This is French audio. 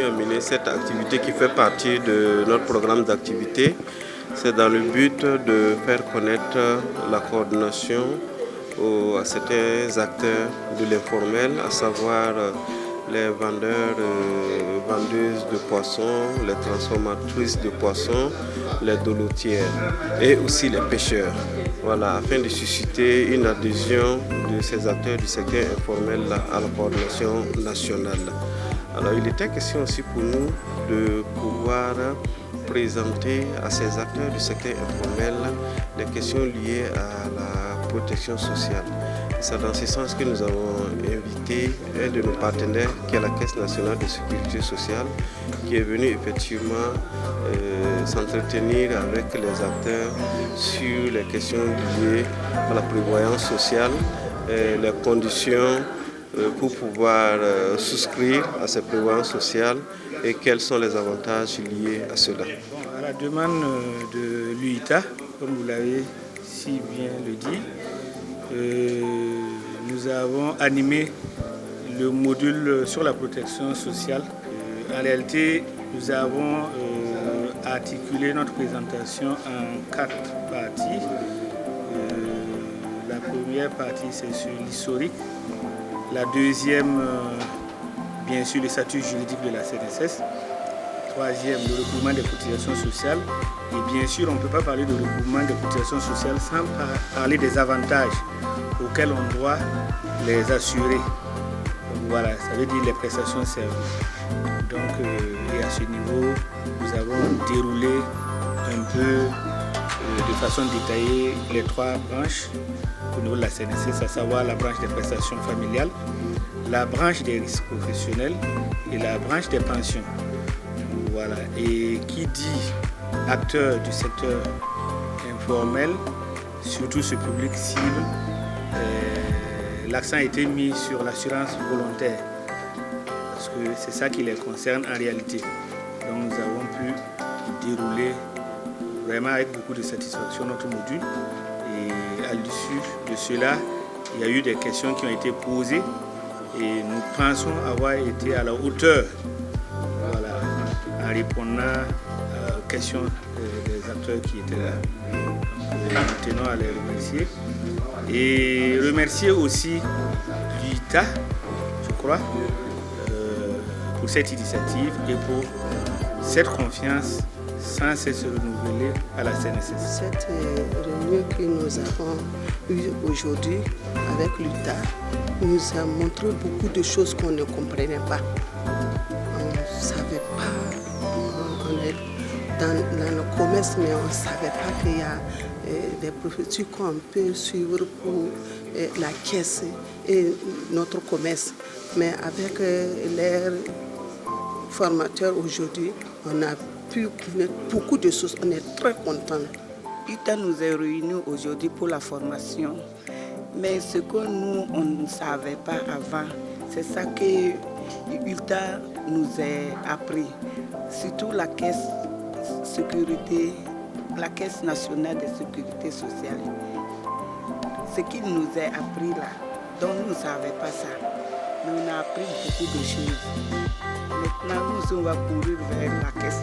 à mener cette activité qui fait partie de notre programme d'activité. C'est dans le but de faire connaître la coordination à certains acteurs de l'informel, à savoir les vendeurs, vendeuses de poissons, les transformatrices de poissons, les dolotières et aussi les pêcheurs. Voilà, afin de susciter une adhésion de ces acteurs du secteur informel à la coordination nationale. Alors il était question aussi pour nous de pouvoir présenter à ces acteurs du secteur informel les questions liées à la protection sociale. C'est dans ce sens que nous avons invité un de nos partenaires qui est la Caisse nationale de sécurité sociale qui est venu effectivement s'entretenir avec les acteurs sur les questions liées à la prévoyance sociale, les conditions pour pouvoir souscrire à ces prévoyances sociales et quels sont les avantages liés à cela. À la demande de l'UITA, comme vous l'avez si bien le dit, nous avons animé le module sur la protection sociale. En réalité, nous avons articulé notre présentation en 4 parties. La première partie, c'est sur l'historique. La deuxième, bien sûr, le statut juridique de la CNSS. Troisième, le recouvrement des cotisations sociales. Et bien sûr, on ne peut pas parler de recouvrement des cotisations sociales sans parler des avantages auxquels on doit les assurer. Donc, voilà, ça veut dire les prestations servies. Donc, et à ce niveau, nous avons déroulé un peu de façon détaillée les 3 branches au niveau de la CNSS, à savoir la branche des prestations familiales, la branche des risques professionnels et la branche des pensions. Voilà. Et qui dit acteur du secteur informel, surtout ce public cible, l'accent a été mis sur l'assurance volontaire, parce que c'est ça qui les concerne en réalité. Donc nous avons pu dérouler vraiment avec beaucoup de satisfaction notre module. Et à l'issue de cela, il y a eu des questions qui ont été posées et nous pensons avoir été à la hauteur, voilà, en répondant aux questions des acteurs qui étaient là. Nous tenons à les remercier. Et remercier aussi l'UITA, je crois, pour cette initiative et pour cette confiance sans cesse renouvelée à la CNSS. Cette réunion que nous avons eue aujourd'hui avec l'UITA nous a montré beaucoup de choses qu'on ne comprenait pas. On ne savait pas, on est dans le commerce, mais on ne savait pas qu'il y a des procédures qu'on peut suivre pour la caisse et notre commerce. Mais avec les formateurs aujourd'hui, on a pu connaître beaucoup de choses. On est très contents. l'UITA nous est réunis aujourd'hui pour la formation. Mais ce que nous, on ne savait pas avant, c'est ça que l'UITA nous a appris. Surtout la caisse sécurité, la Caisse nationale de sécurité sociale. Ce qu'il nous a appris là, donc nous ne savions pas ça. Mais on a appris beaucoup de choses. Maintenant, nous, on va courir vers la caisse.